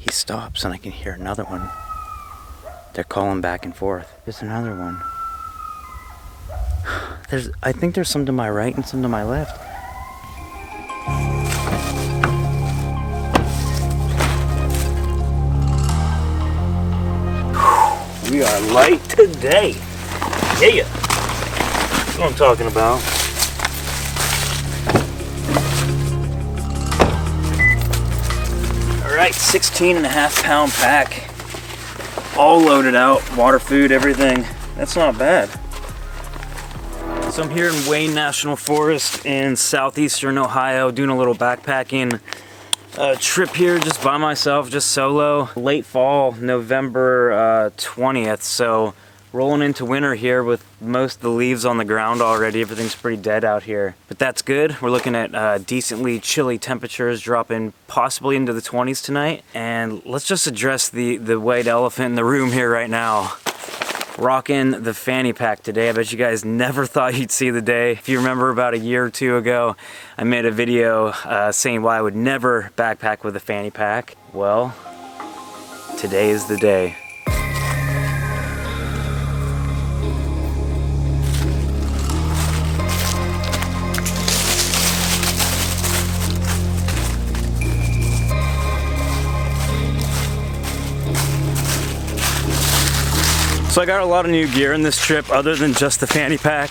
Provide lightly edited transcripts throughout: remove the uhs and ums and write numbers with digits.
He stops and I can hear another one. They're calling back and forth. There's another one. I think there's some to my right and some to my left. We are light today. Yeah. That's what I'm talking about. Alright, 16.5 pound pack. All loaded out, water, food, everything. That's not bad. So I'm here in Wayne National Forest in southeastern Ohio doing a little backpacking trip here just by myself, just solo. Late fall, November 20th, so rolling into winter here with most of the leaves on the ground already. Everything's pretty dead out here, but that's good. We're looking at decently chilly temperatures, dropping possibly into the 20s tonight. And let's just address the white elephant in the room here right now. Rocking the fanny pack today. I bet you guys never thought you'd see the day. If you remember about a year or two ago, I made a video saying why I would never backpack with a fanny pack. Well, today is the day. So I got a lot of new gear in this trip other than just the fanny pack.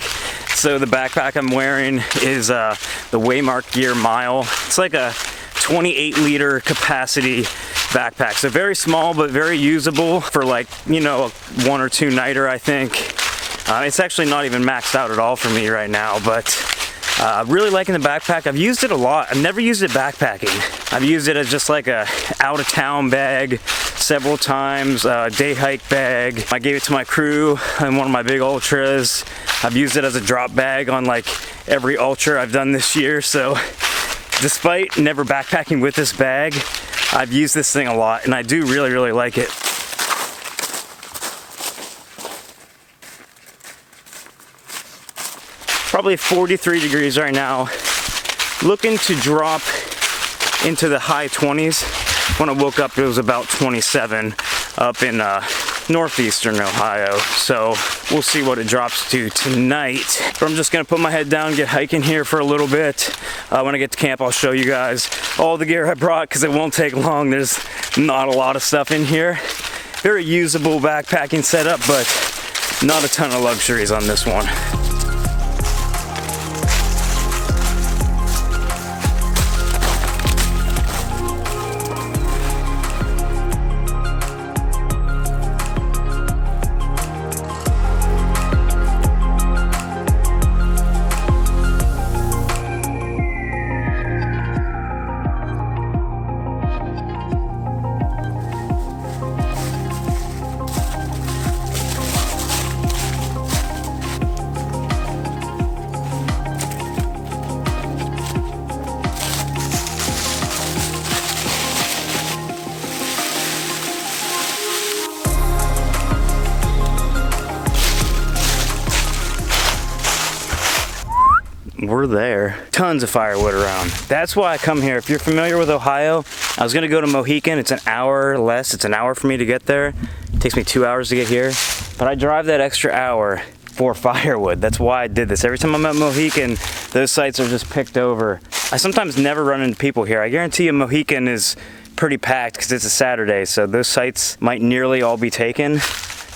So the backpack I'm wearing is the Waymark Gear Mile. It's like a 28 liter capacity backpack. So very small but very usable for, like, you know, a 1 or 2 nighter, I think. It's actually not even maxed out at all for me right now, but really liking the backpack. I've used it a lot. I've never used it backpacking. I've used it as just like a out of town bag several times, day hike bag. I gave it to my crew on one of my big ultras. I've used it as a drop bag on like every ultra I've done this year. So despite never backpacking with this bag, I've used this thing a lot and I do really, really like it. Probably 43 degrees right now. Looking to drop into the high 20s. When I woke up, it was about 27 up in northeastern Ohio. So we'll see what it drops to tonight. But I'm just gonna put my head down, get hiking here for a little bit. When I get to camp, I'll show you guys all the gear I brought because it won't take long. There's not a lot of stuff in here. Very usable backpacking setup, but not a ton of luxuries on this one. We're there. Tons of firewood around. That's why I come here. If you're familiar with Ohio, I was gonna go to Mohican. It's an hour less. It's an hour for me to get there. It takes me 2 hours to get here. But I drive that extra hour for firewood. That's why I did this. Every time I'm at Mohican, those sites are just picked over. I sometimes never run into people here. I guarantee you Mohican is pretty packed because it's a Saturday, so those sites might nearly all be taken.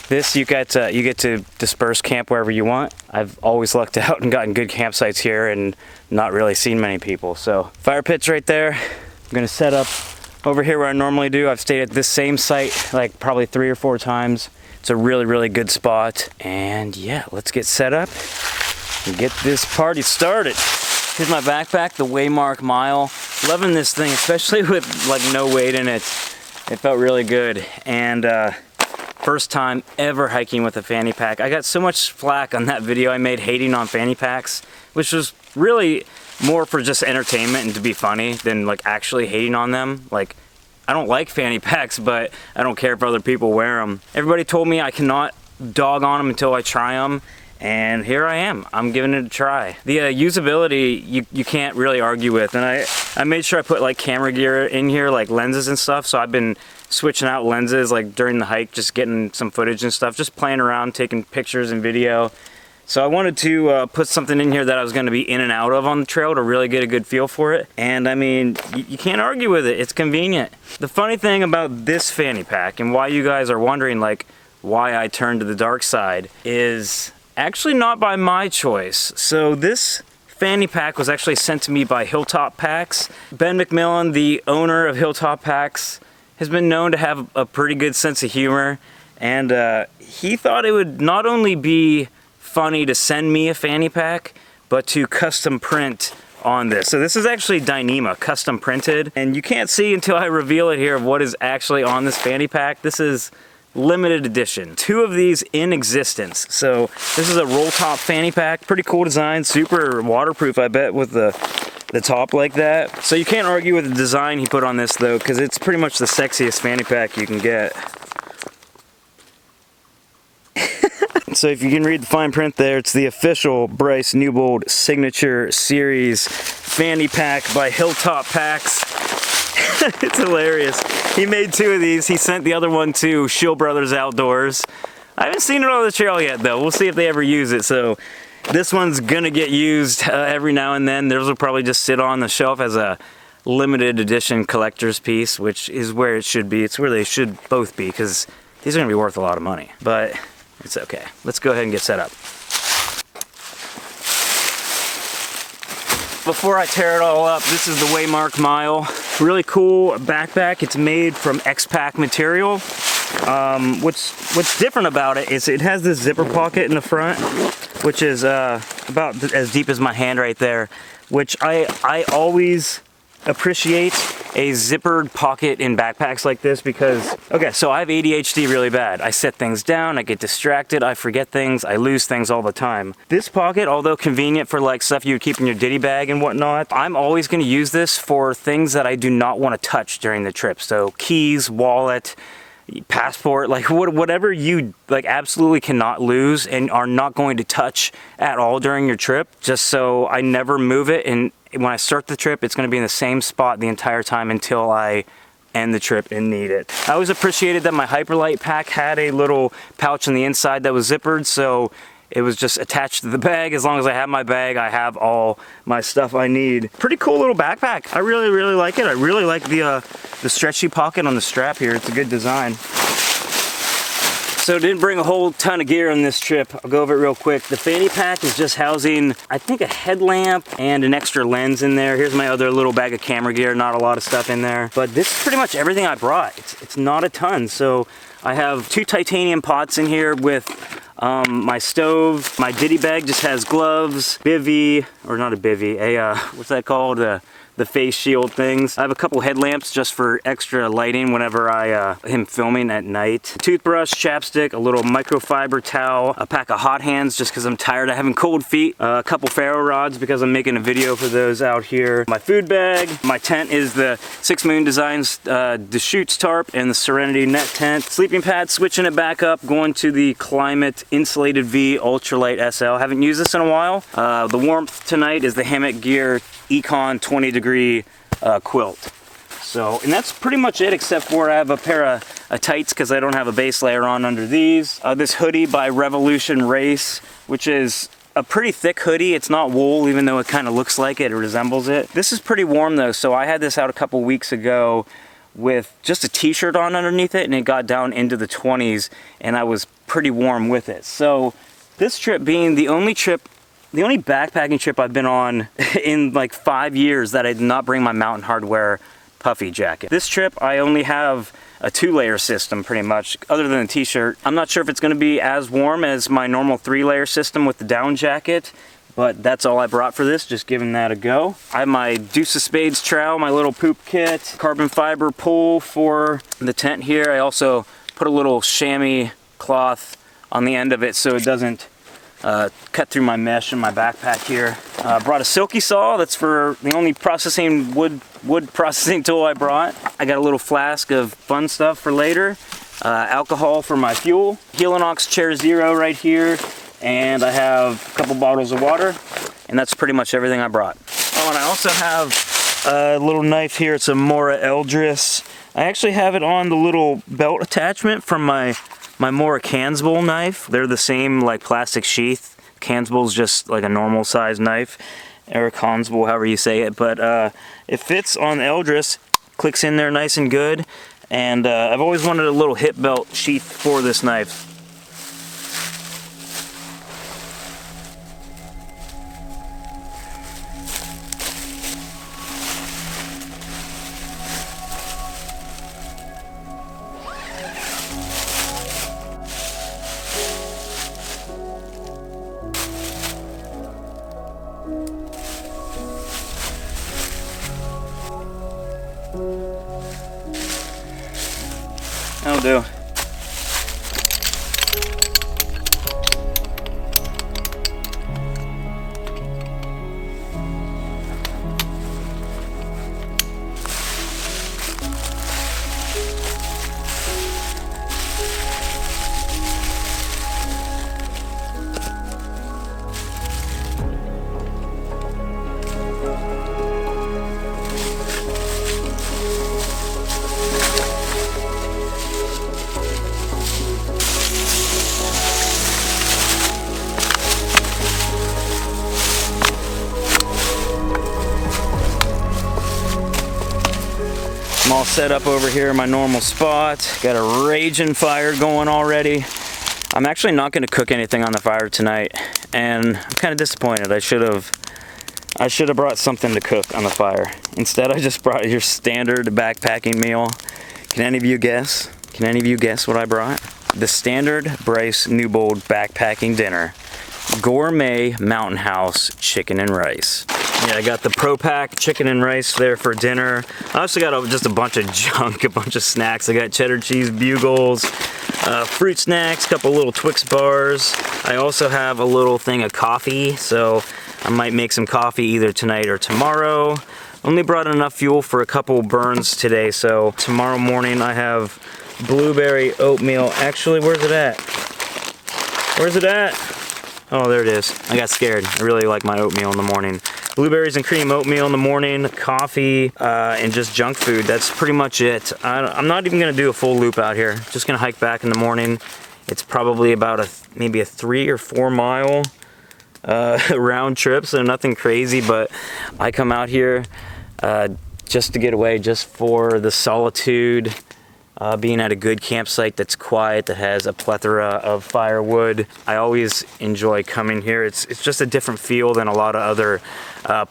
This, you get to disperse camp wherever you want. I've always lucked out and gotten good campsites here and not really seen many people. So fire pit's right there. I'm gonna set up over here where I normally do. I've stayed at this same site like probably 3 or 4 times. It's a really, really good spot. And yeah, let's get set up and get this party started. Here's my backpack, the Waymark Mile. Loving this thing, especially with like no weight in it. It felt really good. And first time ever hiking with a fanny pack. I got so much flack on that video I made hating on fanny packs, which was really more for just entertainment and to be funny than like actually hating on them. Like, I don't like fanny packs, but I don't care if other people wear them. Everybody told me I cannot dog on them until I try them, and here I am. I'm giving it a try. The usability, you can't really argue with, and I made sure I put like camera gear in here, like lenses and stuff, so I've been switching out lenses like during the hike, just getting some footage and stuff, just playing around, taking pictures and video. So I wanted to put something in here that I was going to be in and out of on the trail to really get a good feel for it. And I mean, you can't argue with it. It's convenient. The funny thing about this fanny pack, and why you guys are wondering like why I turned to the dark side, is actually not by my choice. So this fanny pack was actually sent to me by Hilltop Packs. Ben McMillan, the owner of Hilltop Packs, has been known to have a pretty good sense of humor. And he thought it would not only be funny to send me a fanny pack, but to custom print on this. So this is actually Dyneema, custom printed, and you can't see until I reveal it here of what is actually on this fanny pack. This is limited edition. 2 of these in existence. So this is a roll top fanny pack, pretty cool design, super waterproof, I bet, with the top like that. So you can't argue with the design he put on this though, because it's pretty much the sexiest fanny pack you can get. So if you can read the fine print there, it's the official Bryce Newbold Signature Series fanny pack by Hilltop Packs. It's hilarious. He made 2 of these. He sent the other one to Shield Brothers Outdoors. I haven't seen it on the trail yet though. We'll see if they ever use it. So this one's gonna get used every now and then. Theirs will probably just sit on the shelf as a limited edition collector's piece, which is where it should be. It's where they should both be, because these are gonna be worth a lot of money. But it's okay. Let's go ahead and get set up. Before I tear it all up, this is the Waymark Mile. Really cool backpack. It's made from X-Pack material. What's different about it is it has this zipper pocket in the front, which is about as deep as my hand right there, which I always appreciate a zippered pocket in backpacks like this, because okay, so I have ADHD really bad. I set things down, I get distracted, I forget things, I lose things all the time. This pocket, although convenient for like stuff you would keep in your ditty bag and whatnot, I'm always going to use this for things that I do not want to touch during the trip. So keys, wallet, passport, like whatever you like absolutely cannot lose and are not going to touch at all during your trip, just so I never move it. And when I start the trip, it's going to be in the same spot the entire time until I end the trip and need it. I always appreciated that my Ultralight pack had a little pouch on the inside that was zippered, so it was just attached to the bag. As long as I have my bag, I have all my stuff I need. Pretty cool little backpack. I really, really like it. I really like the stretchy pocket on the strap here. It's a good design. So didn't bring a whole ton of gear on this trip. I'll go over it real quick. The fanny pack is just housing, I think, a headlamp and an extra lens in there. Here's my other little bag of camera gear. Not a lot of stuff in there, but this is pretty much everything I brought. It's not a ton. So I have 2 titanium pots in here with my stove. My ditty bag just has gloves, bivy, or not a bivy, what's that called? The face shield things. I have a couple headlamps just for extra lighting whenever I am filming at night. Toothbrush, chapstick, a little microfiber towel, a pack of hot hands just because I'm tired of having cold feet, a couple ferro rods because I'm making a video for those out here. My food bag. My tent is the 6 Moon Designs Deschutes tarp and the Serenity net tent. Sleeping pad, switching it back up, going to the Climate Insulated V Ultralight SL. Haven't used this in a while. The warmth tonight is the Hammock Gear Econ 20 degree quilt. So, and that's pretty much it, except for I have a pair of tights because I don't have a base layer on under these. This hoodie by Revolution Race, which is a pretty thick hoodie. It's not wool, even though it kind of looks like it, it resembles it. This is pretty warm though, so I had this out a couple weeks ago with just a t-shirt on underneath it, and it got down into the 20s, and I was pretty warm with it. So this trip being the only backpacking trip I've been on in like 5 years that I did not bring my Mountain Hardwear puffy jacket. This trip I only have a 2-layer system pretty much, other than a t-shirt. I'm not sure if it's going to be as warm as my normal 3-layer system with the down jacket, but that's all I brought for this, just giving that a go. I have my Deuce of Spades trowel, my little poop kit, carbon fiber pole for the tent here. I also put a little chamois cloth on the end of it so it doesn't cut through my mesh in my backpack here. Brought a silky saw. That's for the only processing wood processing tool I brought. I got a little flask of fun stuff for later. Alcohol for my fuel. Helinox Chair Zero right here. and I have a couple bottles of water, and that's pretty much everything I brought. Oh, and I also have a little knife here. It's a Mora Eldris. I actually have it on the little belt attachment from my Mora Cansbowl knife. They're the same like plastic sheath. Cansbowl's just like a normal size knife, or Cansbowl, however you say it, but it fits on the Eldris, clicks in there nice and good, and I've always wanted a little hip belt sheath for this knife. That'll do. I'm all set up over here in my normal spot. Got a raging fire going already. I'm actually not going to cook anything on the fire tonight, and I'm kind of disappointed. I should have brought something to cook on the fire. Instead, I just brought your standard backpacking meal. Can any of you guess? Can any of you guess what I brought? The standard Bryce Newbold backpacking dinner. Gourmet Mountain House chicken and rice. Yeah, I got the Pro Pack chicken and rice there for dinner. I also got just a bunch of junk, a bunch of snacks. I got cheddar cheese bugles, fruit snacks, a couple little Twix bars. I also have a little thing of coffee, so I might make some coffee either tonight or tomorrow. Only brought enough fuel for a couple burns today, so tomorrow morning I have blueberry oatmeal. Actually, where's it at? Where's it at? Oh, there it is. I got scared. I really like my oatmeal in the morning. Blueberries and cream oatmeal in the morning, coffee, and just junk food. That's pretty much it. I'm not even gonna do a full loop out here. Just gonna hike back in the morning. It's probably about maybe a 3 or 4 mile round trip, so nothing crazy, but I come out here just to get away, just for the solitude, being at a good campsite that's quiet, that has a plethora of firewood. I always enjoy coming here. It's just a different feel than a lot of other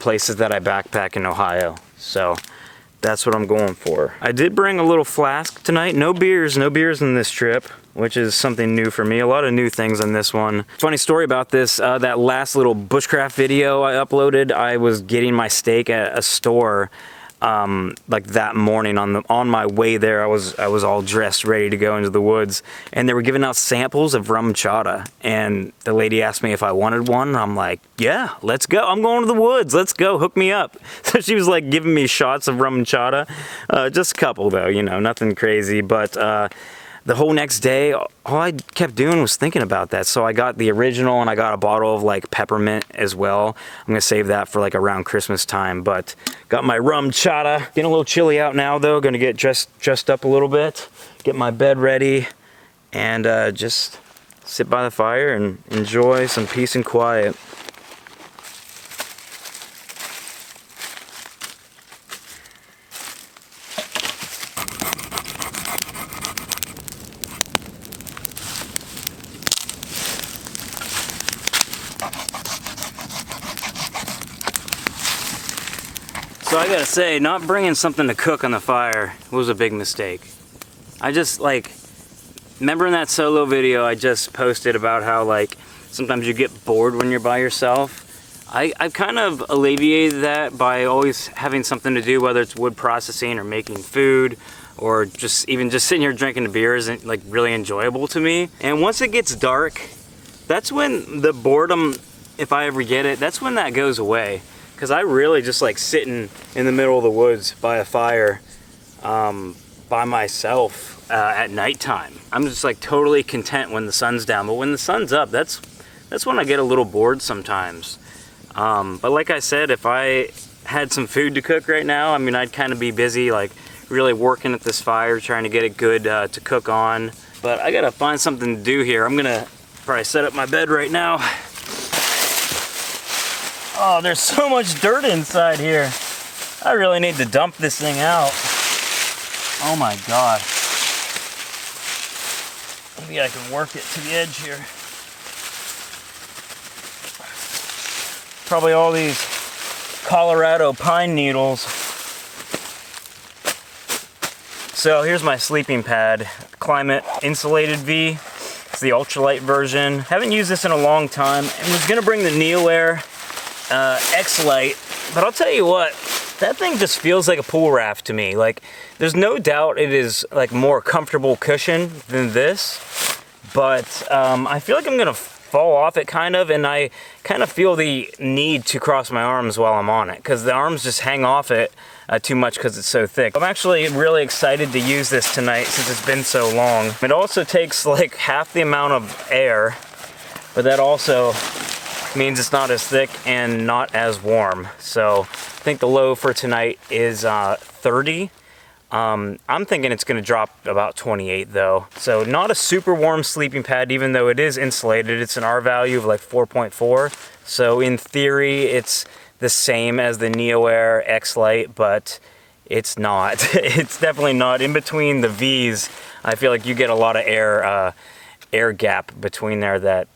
places that I backpack in Ohio. So that's what I'm going for. I did bring a little flask tonight. No beers in this trip, which is something new for me. A lot of new things on this one. Funny story about this, that last little bushcraft video I uploaded, I was getting my steak at a store like that morning. On my way there, I was all dressed, ready to go into the woods, and they were giving out samples of rum chata, and the lady asked me if I wanted one, and I'm like, yeah, let's go. I'm going to the woods. Let's go. Hook me up. So she was like giving me shots of rum chata, just a couple though, you know, nothing crazy, but the whole next day, all I kept doing was thinking about that. So I got the original, and I got a bottle of like peppermint as well. I'm gonna save that for like around Christmas time, but got my rum chata. Getting a little chilly out now though. Gonna get dressed up a little bit, get my bed ready, and just sit by the fire and enjoy some peace and quiet. So I gotta say, not bringing something to cook on the fire was a big mistake. I just remember in that solo video I just posted about how like sometimes you get bored when you're by yourself. I've kind of alleviated that by always having something to do, whether it's wood processing or making food, or just sitting here drinking a beer isn't like really enjoyable to me. And once it gets dark, that's when the boredom, if I ever get it, that's when that goes away. Because I really just like sitting in the middle of the woods by a fire by myself at nighttime. I'm just like totally content when the sun's down, but when the sun's up, that's that's when I get a little bored sometimes. But like I said, if I had some food to cook right now, I mean, I'd kind of be busy, like really working at this fire, trying to get it good to cook on. But I gotta find something to do here. I'm gonna probably set up my bed right now. Oh, there's so much dirt inside here. I really need to dump this thing out. Oh my God. Maybe I can work it to the edge here. Probably all these Colorado pine needles. So here's my sleeping pad, Climate Insulated V. It's the Ultralight version. Haven't used this in a long time. I was gonna bring the NeoAir X-Lite, but I'll tell you what, that thing just feels like a pool raft to me. Like, there's no doubt it is like more comfortable cushion than this, but I feel like I'm gonna fall off it kind of, and I kind of feel the need to cross my arms while I'm on it, because the arms just hang off it too much because it's so thick. I'm actually really excited to use this tonight since it's been so long. It also takes like half the amount of air, but that also means it's not as thick and not as warm. So I think the low for tonight is 30. I'm thinking it's gonna drop about 28 though. So not a super warm sleeping pad, even though it is insulated. It's an R value of like 4.4. So in theory, it's the same as the NeoAir X-Lite, but it's not. It's definitely not. In between the V's, I feel like you get a lot of air gap between there that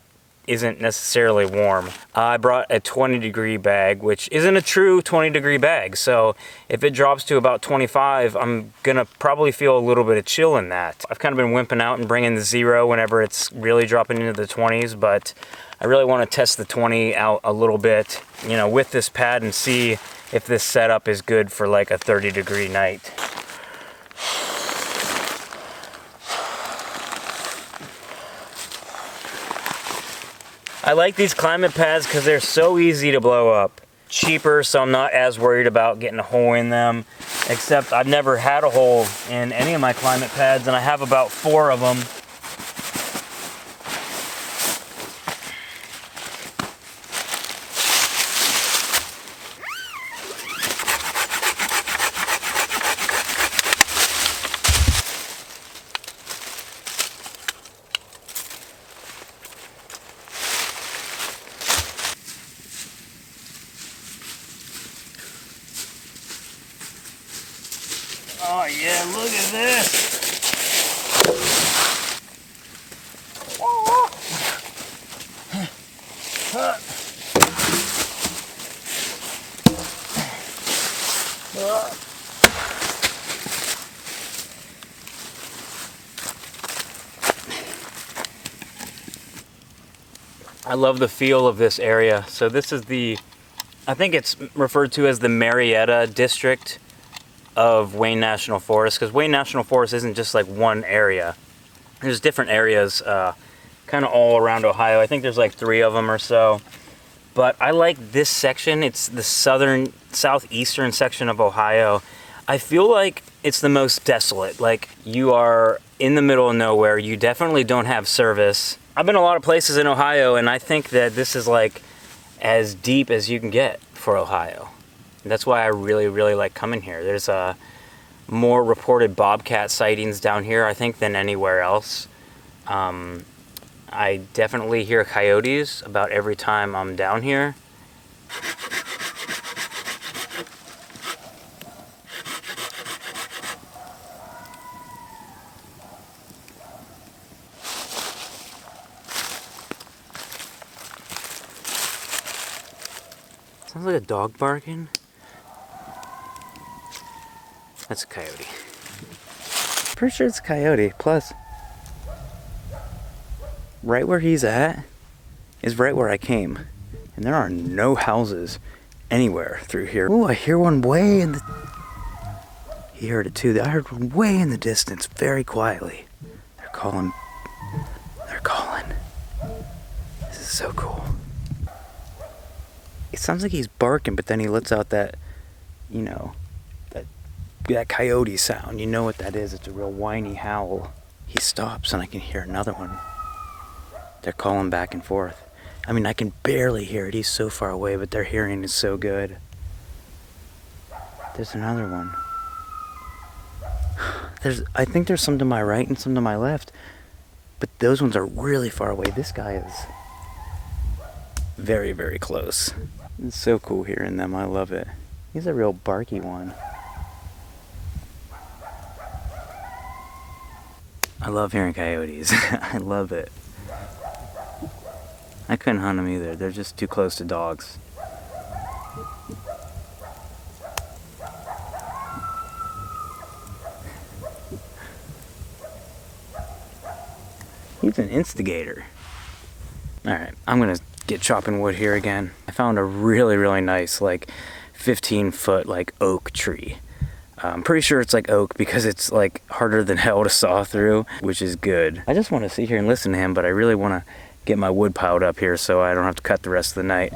isn't necessarily warm. I brought a 20-degree bag, which isn't a true 20-degree bag. So if it drops to about 25, I'm gonna probably feel a little bit of chill in that. I've kind of been wimping out and bringing the 0 whenever it's really dropping into the 20s, but I really want to test the 20 out a little bit, you know, with this pad and see if this setup is good for like a 30-degree night. I like these climate pads because they're so easy to blow up. Cheaper, so I'm not as worried about getting a hole in them, except I've never had a hole in any of my climate pads, and I have about 4 of them. Oh yeah, look at this. I love the feel of this area. So this is the, I think it's referred to as the Marietta district of Wayne National Forest, because Wayne National Forest isn't just like one area. There's different areas kind of all around Ohio. I think there's like 3 of them or so. But I like this section. It's the southeastern section of Ohio. I feel like it's the most desolate. Like, you are in the middle of nowhere. You definitely don't have service. I've been a lot of places in Ohio, and I think that this is like as deep as you can get for Ohio. And that's why I really, really like coming here. There's more reported bobcat sightings down here, I think, than anywhere else. I definitely hear coyotes about every time I'm down here. Sounds like a dog barking. That's a coyote. Pretty sure it's a coyote. Plus, right where he's at is right where I came. And there are no houses anywhere through here. Oh, I hear one way in the... He heard it too. I heard one way in the distance, very quietly. They're calling. They're calling. This is so cool. It sounds like he's barking, but then he lets out that, you know, that coyote sound. You know what that is. It's a real whiny howl. He stops and I can hear another one. They're calling back and forth. I mean, I can barely hear it. He's so far away, but their hearing is so good. There's another one. I think there's some to my right and some to my left, but those ones are really far away. This guy is very, very close. It's so cool hearing them. I love it. He's a real barky one. I love hearing coyotes. I love it. I couldn't hunt them either. They're just too close to dogs. He's an instigator. Alright, I'm gonna get chopping wood here again. I found a really, really nice, like 15-foot like oak tree. I'm pretty sure it's like oak because it's like harder than hell to saw through, which is good. I just want to sit here and listen to him, but I really want to get my wood piled up here so I don't have to cut the rest of the night.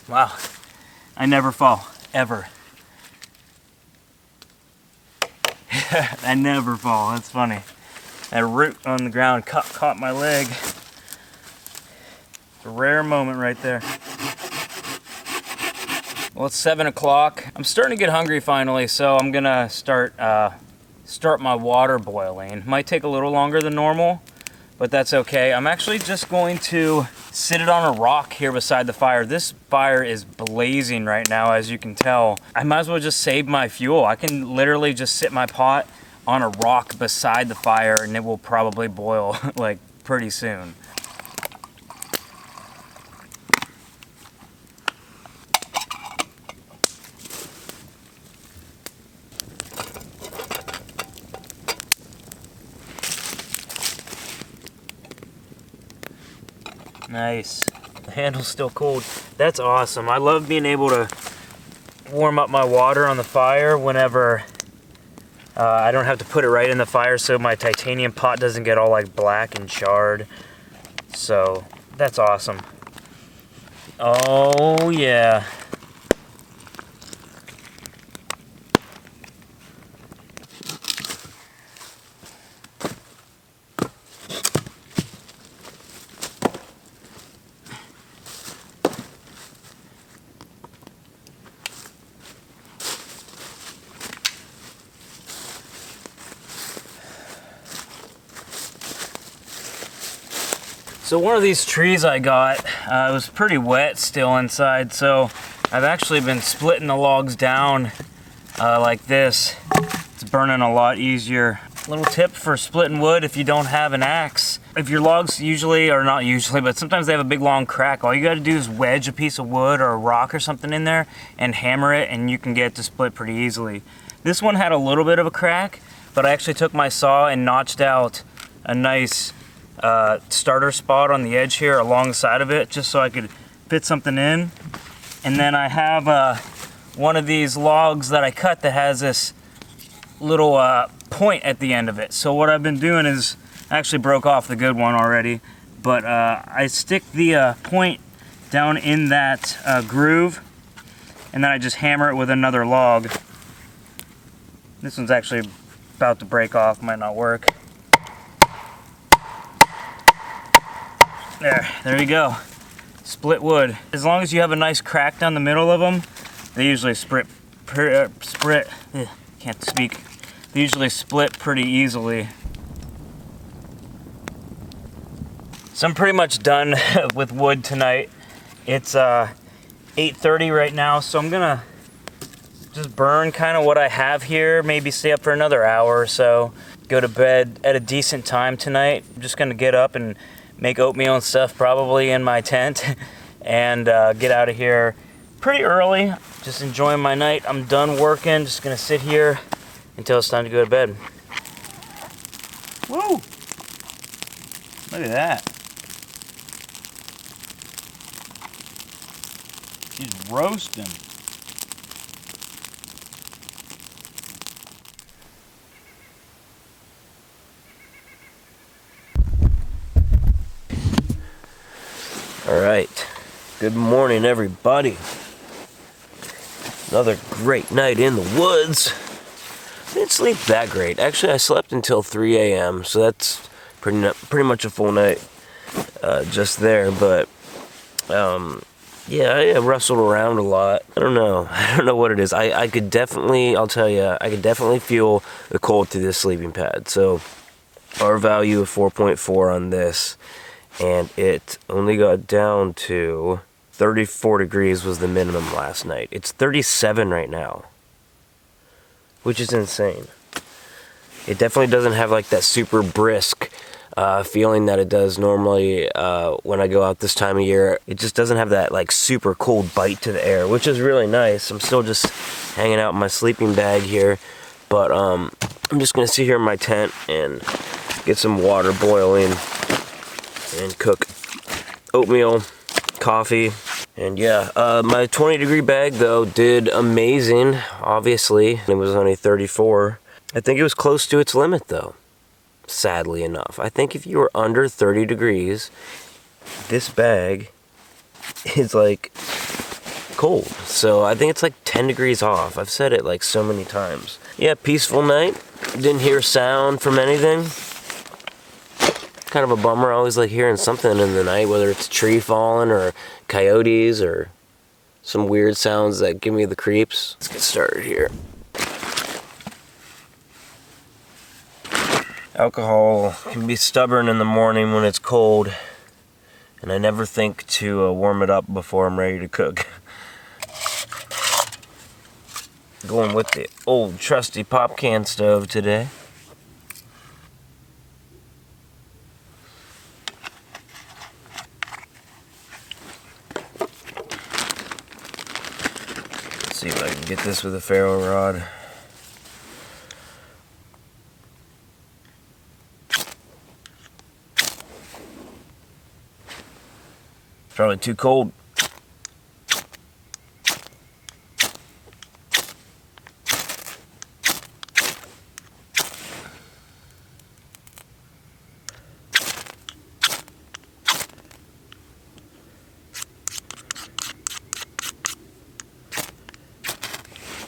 Wow, I never fall, ever. I never fall, that's funny. That root on the ground caught my leg. A rare moment right there. Well, it's 7 o'clock. I'm starting to get hungry finally, so I'm gonna start my water boiling. Might take a little longer than normal, but that's okay. I'm actually just going to sit it on a rock here beside the fire. This fire is blazing right now, as you can tell. I might as well just save my fuel. I can literally just sit my pot on a rock beside the fire and it will probably boil like pretty soon. Nice. The handle's still cold. That's awesome. I love being able to warm up my water on the fire whenever I don't have to put it right in the fire so my titanium pot doesn't get all like black and charred. So that's awesome. Oh yeah. So one of these trees I got, it was pretty wet still inside, so I've actually been splitting the logs down like this. It's burning a lot easier. Little tip for splitting wood if you don't have an axe. If your logs usually, or not usually, but sometimes they have a big long crack, all you gotta do is wedge a piece of wood or a rock or something in there and hammer it and you can get it to split pretty easily. This one had a little bit of a crack, but I actually took my saw and notched out a nice starter spot on the edge here alongside of it just so I could fit something in. And then I have one of these logs that I cut that has this little point at the end of it. So what I've been doing is, I actually broke off the good one already, but I stick the point down in that groove and then I just hammer it with another log. This one's actually about to break off, might not work. There you go. Split wood. As long as you have a nice crack down the middle of them, they usually can't speak. They usually split pretty easily. So I'm pretty much done with wood tonight. It's 8:30 right now, so I'm gonna just burn kind of what I have here, maybe stay up for another hour or so, go to bed at a decent time tonight. I'm just gonna get up and make oatmeal and stuff probably in my tent and get out of here pretty early. Just enjoying my night. I'm done working, just gonna sit here until it's time to go to bed. Woo! Look at that. She's roasting. All right. Good morning, everybody. Another great night in the woods. I didn't sleep that great. Actually, I slept until 3 a.m., so that's pretty much a full night just there. But yeah, I wrestled around a lot. I don't know what it is. I could definitely, I'll tell you, I could definitely feel the cold through this sleeping pad. So our value of 4.4 on this, and it only got down to 34 degrees was the minimum last night. It's 37 right now, which is insane. It definitely doesn't have like that super brisk feeling that it does normally when I go out this time of year. It just doesn't have that like super cold bite to the air, which is really nice. I'm still just hanging out in my sleeping bag here, but I'm just gonna sit here in my tent and get some water boiling and cook oatmeal, coffee, and yeah, my 20-degree bag though did amazing. Obviously, it was only 34. I think it was close to its limit though, sadly enough. I think if you were under 30 degrees, this bag is like cold. So I think it's like 10 degrees off. I've said it like so many times. Yeah, peaceful night. Didn't hear a sound from anything. Kind of a bummer. I always like hearing something in the night, whether it's a tree falling or coyotes or some weird sounds that give me the creeps. Let's get started here. Alcohol can be stubborn in the morning when it's cold, and I never think to warm it up before I'm ready to cook. Going with the old trusty pop can stove today. See if I can get this with a ferro rod. Probably too cold.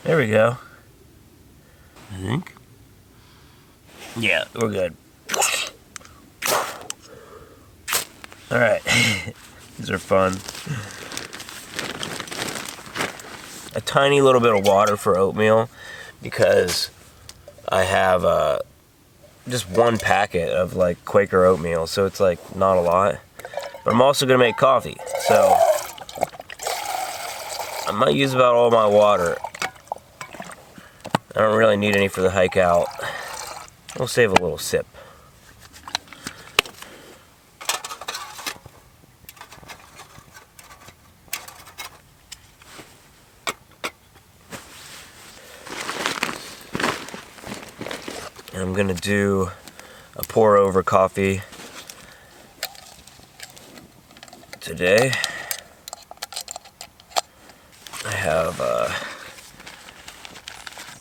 There we go. I think. Yeah, we're good. All right. These are fun. A tiny little bit of water for oatmeal because I have just one packet of like Quaker oatmeal, so it's like not a lot. But I'm also gonna make coffee, so I might use about all my water. I don't really need any for the hike out. We'll save a little sip. And I'm gonna do a pour over coffee today. I have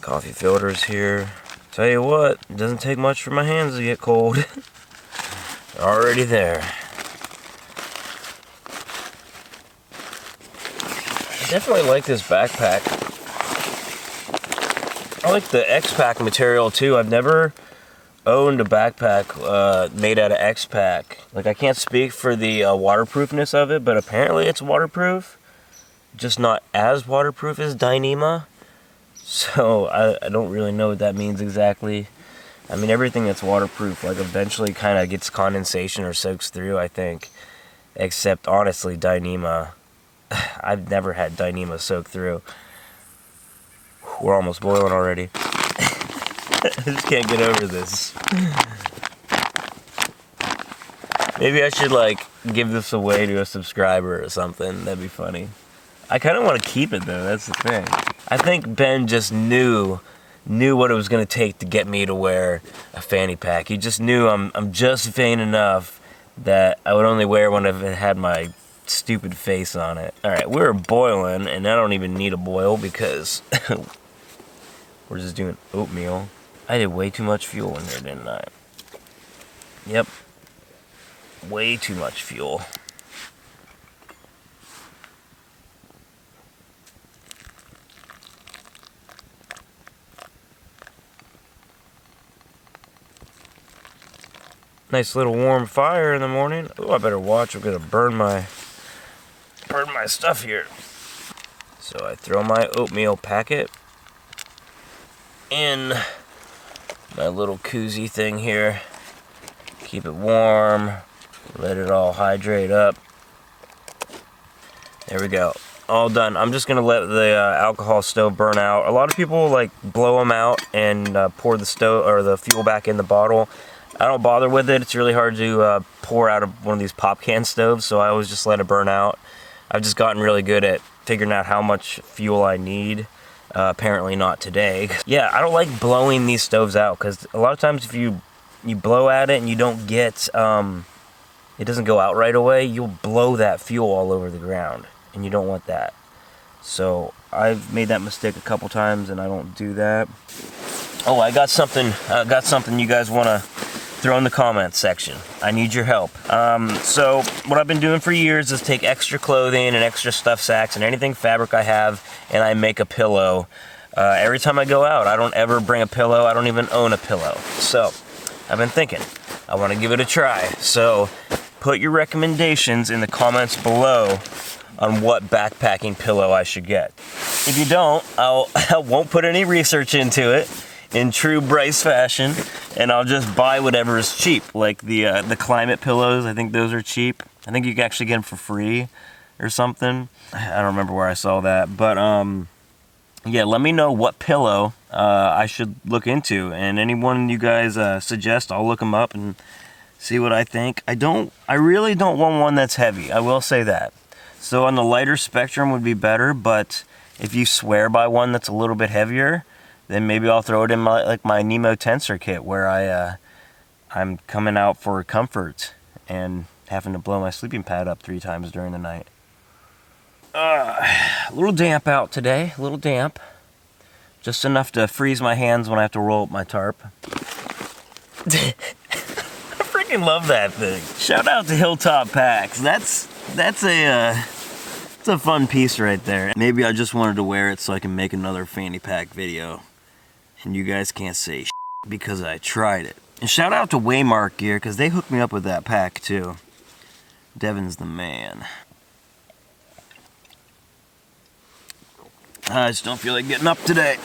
coffee filters here. Tell you what, it doesn't take much for my hands to get cold. Already there. I definitely like this backpack. I like the X-Pack material too. I've never owned a backpack made out of X-Pack. Like, I can't speak for the waterproofness of it, but apparently it's waterproof. Just not as waterproof as Dyneema. So I don't really know what that means exactly. I mean, everything that's waterproof like eventually kind of gets condensation or soaks through, I think. Except honestly, Dyneema. I've never had Dyneema soak through. We're almost boiling already. I just can't get over this. Maybe I should like give this away to a subscriber or something. That'd be funny. I kind of want to keep it though, that's the thing. I think Ben just knew what it was going to take to get me to wear a fanny pack. He just knew I'm just vain enough that I would only wear when it had my stupid face on it. Alright, we're boiling, and I don't even need a boil because we're just doing oatmeal. I did way too much fuel in here, didn't I? Yep. Way too much fuel. Nice little warm fire in the morning. Oh, I better watch. I'm gonna burn my stuff here. So I throw my oatmeal packet in my little koozie thing here. Keep it warm. Let it all hydrate up. There we go. All done. I'm just gonna let the alcohol stove burn out. A lot of people like blow them out and pour the stove or the fuel back in the bottle. I don't bother with it. It's really hard to pour out of one of these pop can stoves, so I always just let it burn out. I've just gotten really good at figuring out how much fuel I need. Apparently not today. Yeah, I don't like blowing these stoves out because a lot of times if you blow at it and you don't get, it doesn't go out right away, you'll blow that fuel all over the ground, and you don't want that. So I've made that mistake a couple times, and I don't do that. Oh, I got something you guys want to throw in the comments section. I need your help. So what I've been doing for years is take extra clothing and extra stuff sacks and anything fabric I have, and I make a pillow. Every time I go out, I don't ever bring a pillow. I don't even own a pillow. So I've been thinking, I want to give it a try. So put your recommendations in the comments below on what backpacking pillow I should get. If you don't, I won't put any research into it in true Bryce fashion, and I'll just buy whatever is cheap, like the climate pillows. I think those are cheap. I think you can actually get them for free or something. I don't remember where I saw that, but yeah, let me know what pillow I should look into, and anyone you guys suggest, I'll look them up and see what I think. I really don't want one that's heavy. I will say that. So on the lighter spectrum would be better, but if you swear by one that's a little bit heavier, then maybe I'll throw it in my Nemo tensor kit where I'm coming out for comfort and having to blow my sleeping pad up 3 times during the night. A little damp out today, a little damp. Just enough to freeze my hands when I have to roll up my tarp. I freaking love that thing. Shout out to Hilltop Packs. That's it's a fun piece right there. Maybe I just wanted to wear it so I can make another fanny pack video. And you guys can't say shit because I tried it. And shout out to Waymark Gear because they hooked me up with that pack too. Devin's the man. I just don't feel like getting up today.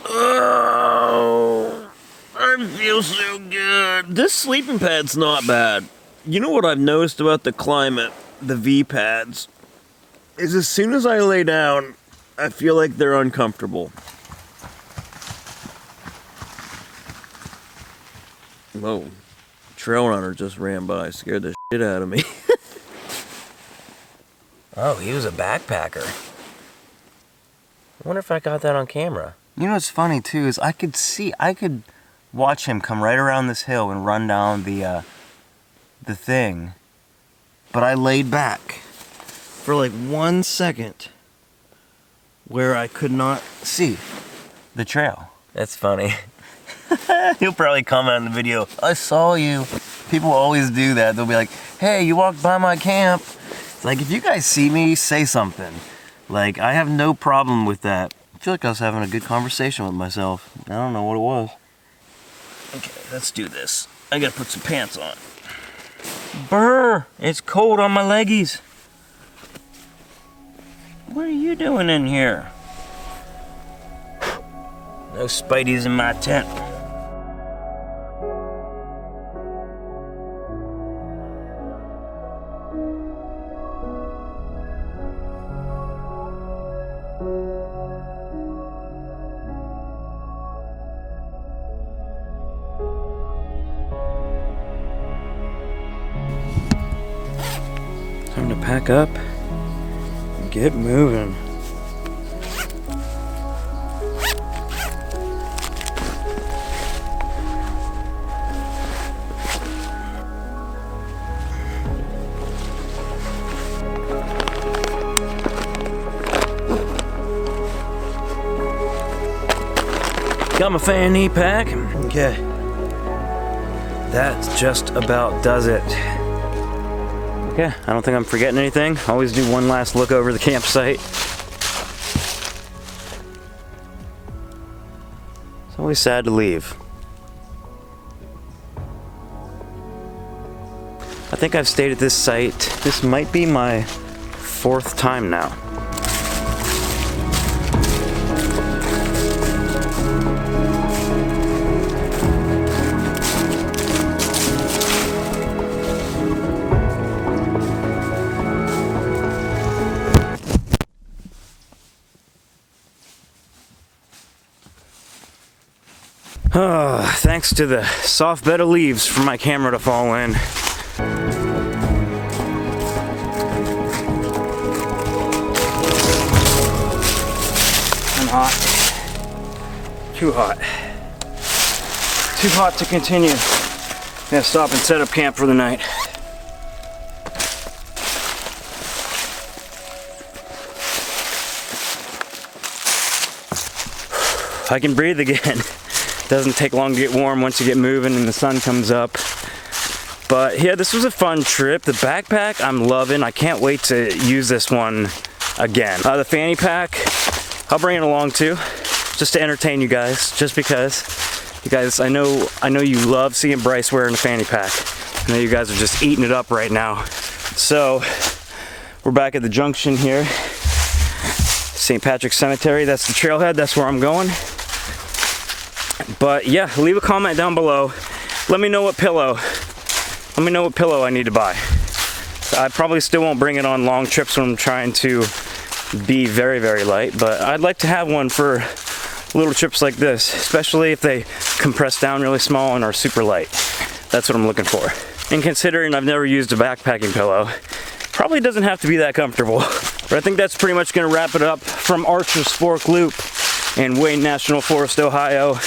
Oh, I feel so good. This sleeping pad's not bad. You know what I've noticed about the climate, the V pads, is as soon as I lay down, I feel like they're uncomfortable. Whoa, trail runner just ran by, scared the shit out of me. Oh, he was a backpacker. I wonder if I got that on camera. You know what's funny too is I could watch him come right around this hill and run down the thing, but I laid back for like 1 second where I could not see the trail. That's funny. He'll probably comment on the video, I saw you. People always do that. They'll be like, hey, you walked by my camp. It's like, if you guys see me, say something. Like, I have no problem with that. I feel like I was having a good conversation with myself. I don't know what it was. Okay, let's do this. I gotta put some pants on. Brr, it's cold on my leggies. What are you doing in here? No Spideys in my tent. Time to pack up and get moving. Got my fanny pack. Okay. That just about does it. Okay, I don't think I'm forgetting anything. Always do one last look over the campsite. It's always sad to leave. I think I've stayed at this site. This might be my 4th time now. Oh, thanks to the soft bed of leaves for my camera to fall in. I'm hot. Too hot. Too hot to continue. I'm gonna stop and set up camp for the night. I can breathe again. Doesn't take long to get warm once you get moving and the sun comes up. But yeah, this was a fun trip. The backpack I'm loving. I can't wait to use this one again. The fanny pack, I'll bring it along too, just to entertain you guys. Just because you guys, I know you love seeing Bryce wearing a fanny pack. I know you guys are just eating it up right now. So we're back at the junction here, St. Patrick's Cemetery. That's the trailhead. That's where I'm going. But yeah, leave a comment down below. Let me know what pillow I need to buy. I probably still won't bring it on long trips when I'm trying to be very, very light, but I'd like to have one for little trips like this, especially if they compress down really small and are super light. That's what I'm looking for. And considering I've never used a backpacking pillow, probably doesn't have to be that comfortable. But I think that's pretty much gonna wrap it up from Archer's Fork Loop in Wayne National Forest, Ohio.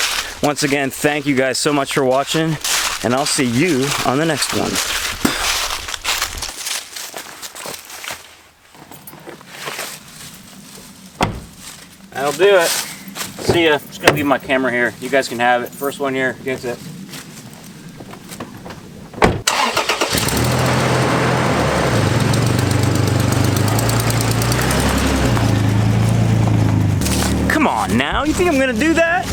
Once again, thank you guys so much for watching, and I'll see you on the next one. That'll do it. See ya. Just gonna leave my camera here. You guys can have it. First one here gets it. Come on now, you think I'm gonna do that?